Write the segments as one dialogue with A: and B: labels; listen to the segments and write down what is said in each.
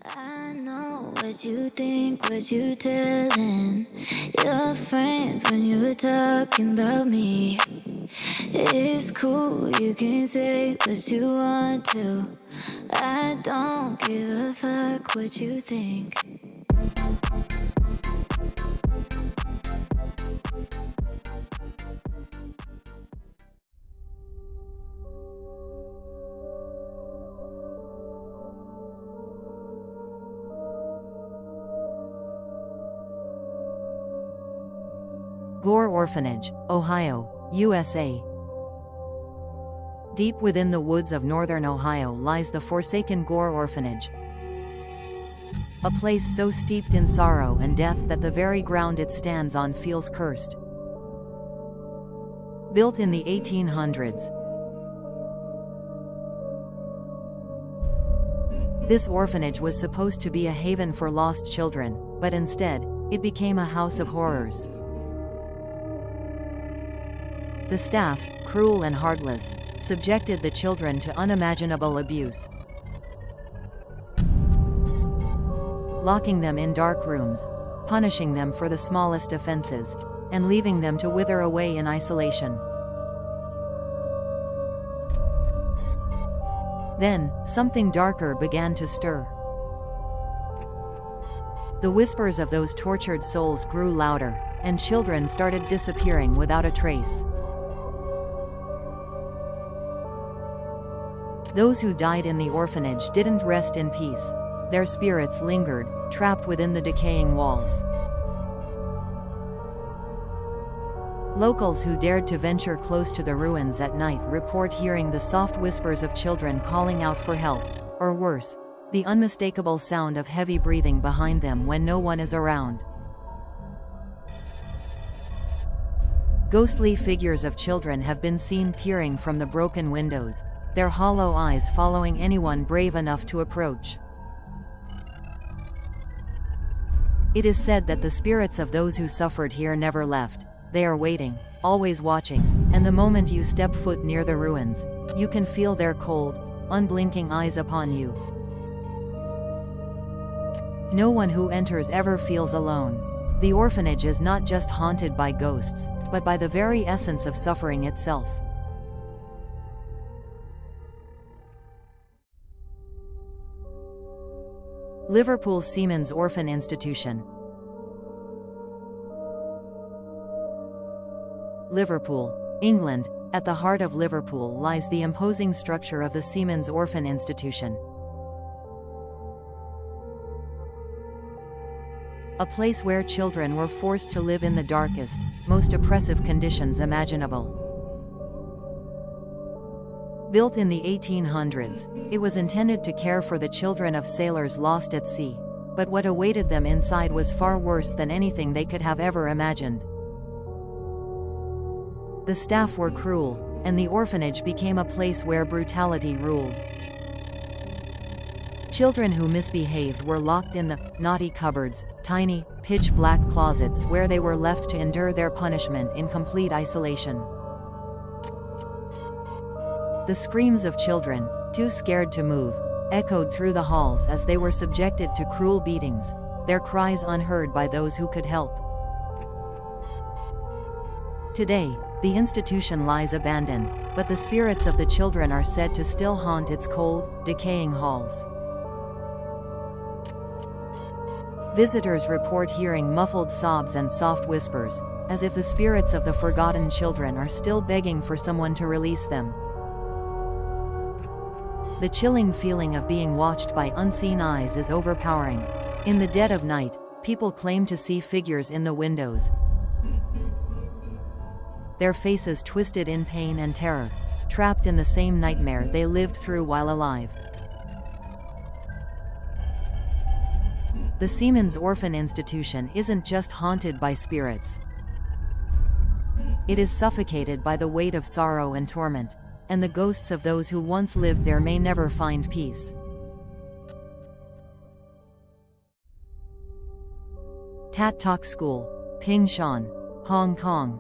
A: I know what you think, what you telling your friends when you were talking about me. It's cool, you can say what you want to. I don't give a fuck what you think.
B: Gore Orphanage, Ohio, USA. Deep within the woods of northern Ohio lies the forsaken Gore Orphanage. A place so steeped in sorrow and death that the very ground it stands on feels cursed. Built in the 1800s, this orphanage was supposed to be a haven for lost children, but instead, it became a house of horrors. The staff, cruel and heartless, subjected the children to unimaginable abuse, locking them in dark rooms, punishing them for the smallest offenses, and leaving them to wither away in isolation. Then, something darker began to stir. The whispers of those tortured souls grew louder, and children started disappearing without a trace. Those who died in the orphanage didn't rest in peace. Their spirits lingered, trapped within the decaying walls. Locals who dared to venture close to the ruins at night report hearing the soft whispers of children calling out for help, or worse, the unmistakable sound of heavy breathing behind them when no one is around. Ghostly figures of children have been seen peering from the broken windows, their hollow eyes following anyone brave enough to approach. It is said that the spirits of those who suffered here never left. They are waiting, always watching, and the moment you step foot near the ruins, you can feel their cold, unblinking eyes upon you. No one who enters ever feels alone. The orphanage is not just haunted by ghosts, but by the very essence of suffering itself. Liverpool Seamen's Orphan Institution. Liverpool, England. At the heart of Liverpool lies the imposing structure of the Seamen's Orphan Institution. A place where children were forced to live in the darkest, most oppressive conditions imaginable. Built in the 1800s, it was intended to care for the children of sailors lost at sea, but what awaited them inside was far worse than anything they could have ever imagined. The staff were cruel, and the orphanage became a place where brutality ruled. Children who misbehaved were locked in the naughty cupboards, tiny, pitch-black closets where they were left to endure their punishment in complete isolation. The screams of children, too scared to move, echoed through the halls as they were subjected to cruel beatings, their cries unheard by those who could help. Today, the institution lies abandoned, but the spirits of the children are said to still haunt its cold, decaying halls. Visitors report hearing muffled sobs and soft whispers, as if the spirits of the forgotten children are still begging for someone to release them. The chilling feeling of being watched by unseen eyes is overpowering. In the dead of night, people claim to see figures in the windows, their faces twisted in pain and terror, trapped in the same nightmare they lived through while alive. The Seamen's Orphan Institution isn't just haunted by spirits. It is suffocated by the weight of sorrow and torment, and the ghosts of those who once lived there may never find peace. Tat Tak School, Ping Shan, Hong Kong.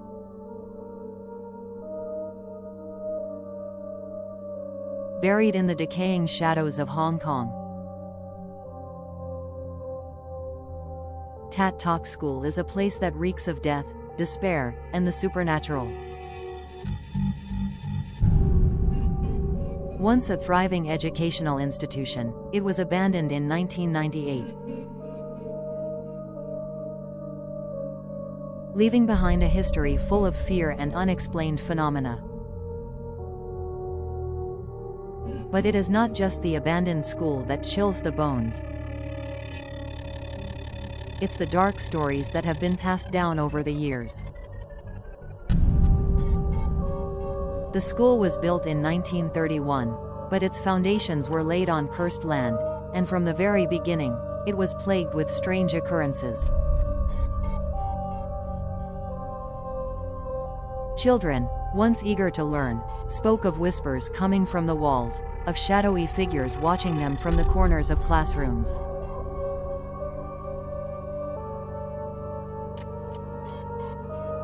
B: Buried in the decaying shadows of Hong Kong, Tat Talk School is a place that reeks of death, despair, and the supernatural. Once a thriving educational institution, it was abandoned in 1998. Leaving behind a history full of fear and unexplained phenomena. But it is not just the abandoned school that chills the bones. It's the dark stories that have been passed down over the years. The school was built in 1931, but its foundations were laid on cursed land, and from the very beginning, it was plagued with strange occurrences. Children, once eager to learn, spoke of whispers coming from the walls, of shadowy figures watching them from the corners of classrooms.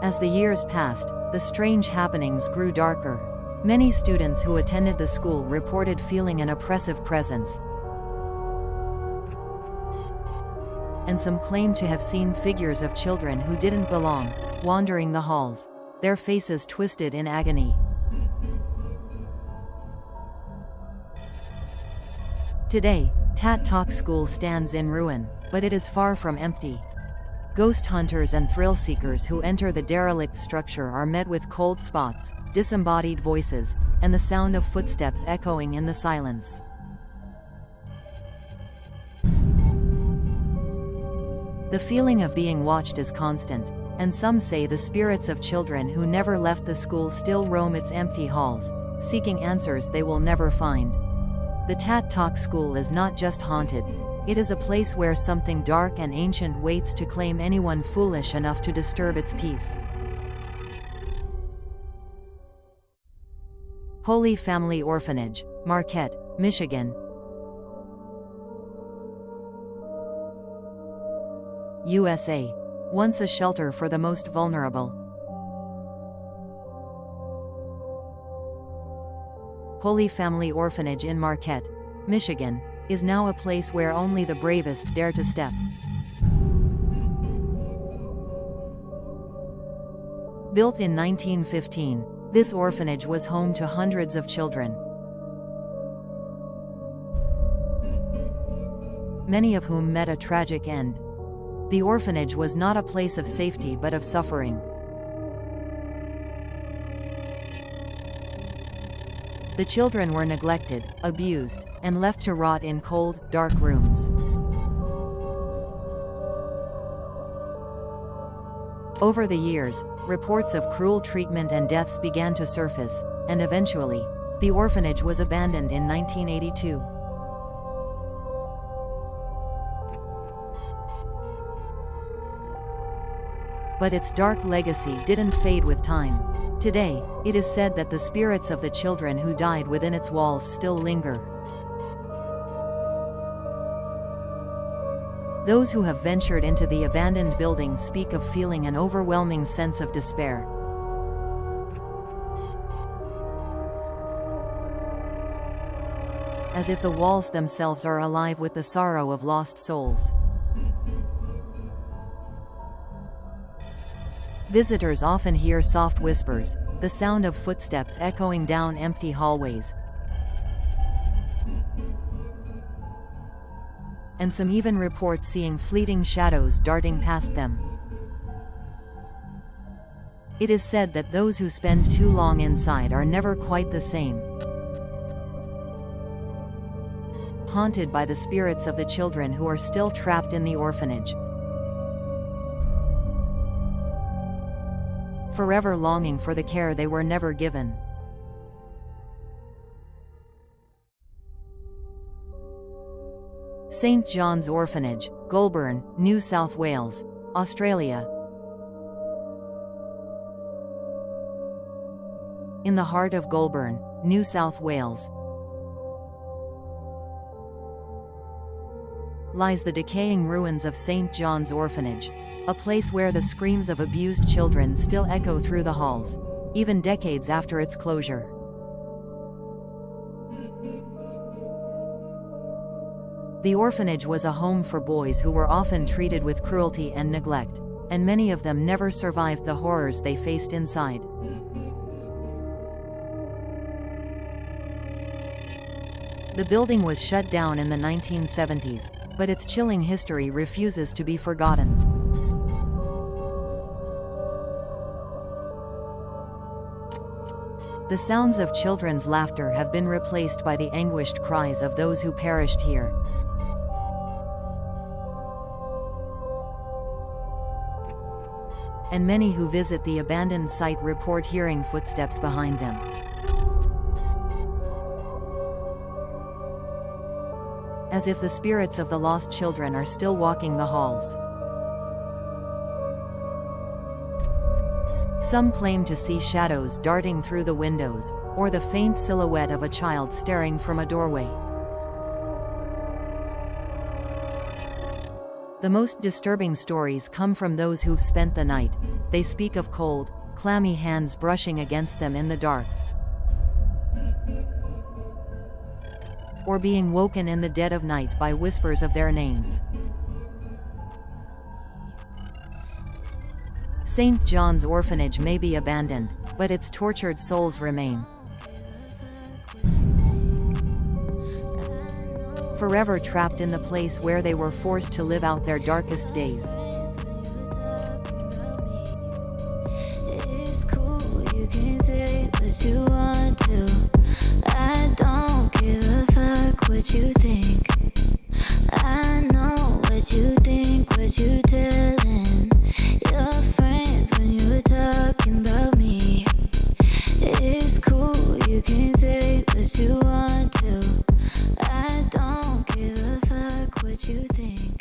B: As the years passed, the strange happenings grew darker. Many students who attended the school reported feeling an oppressive presence, and some claimed to have seen figures of children who didn't belong, wandering the halls, their faces twisted in agony. Today, Tat Talk School stands in ruin, but it is far from empty. Ghost hunters and thrill seekers who enter the derelict structure are met with cold spots, disembodied voices, and the sound of footsteps echoing in the silence. The feeling of being watched is constant, and some say the spirits of children who never left the school still roam its empty halls, seeking answers they will never find. The Tat Talk School is not just haunted, it is a place where something dark and ancient waits to claim anyone foolish enough to disturb its peace. Holy Family Orphanage, Marquette, Michigan. USA. Once a shelter for the most vulnerable. Holy Family Orphanage in Marquette, Michigan, is now a place where only the bravest dare to step. Built in 1915, this orphanage was home to hundreds of children, many of whom met a tragic end. The orphanage was not a place of safety but of suffering. The children were neglected, abused, and left to rot in cold, dark rooms. Over the years, reports of cruel treatment and deaths began to surface, and eventually, the orphanage was abandoned in 1982. But its dark legacy didn't fade with time. Today, it is said that the spirits of the children who died within its walls still linger. Those who have ventured into the abandoned building speak of feeling an overwhelming sense of despair. As if the walls themselves are alive with the sorrow of lost souls. Visitors often hear soft whispers, the sound of footsteps echoing down empty hallways. And some even report seeing fleeting shadows darting past them. It is said that those who spend too long inside are never quite the same. Haunted by the spirits of the children who are still trapped in the orphanage. Forever longing for the care they were never given. St. John's Orphanage, Goulburn, New South Wales, Australia. In the heart of Goulburn, New South Wales, lies the decaying ruins of St. John's Orphanage, a place where the screams of abused children still echo through the halls, even decades after its closure. The orphanage was a home for boys who were often treated with cruelty and neglect, and many of them never survived the horrors they faced inside. The building was shut down in the 1970s, but its chilling history refuses to be forgotten. The sounds of children's laughter have been replaced by the anguished cries of those who perished here. And many who visit the abandoned site report hearing footsteps behind them. As if the spirits of the lost children are still walking the halls. Some claim to see shadows darting through the windows, or the faint silhouette of a child staring from a doorway. The most disturbing stories come from those who've spent the night. They speak of cold, clammy hands brushing against them in the dark, or being woken in the dead of night by whispers of their names. St. John's Orphanage may be abandoned, but its tortured souls remain, forever trapped in the place where they were forced to live out their darkest days.
A: It's cool, you can say what you want to. I don't give a fuck what you think. I know what you think, what you telling your friends when you were talking about me. It's cool, you can say what you want to. I don't give a fuck what you think.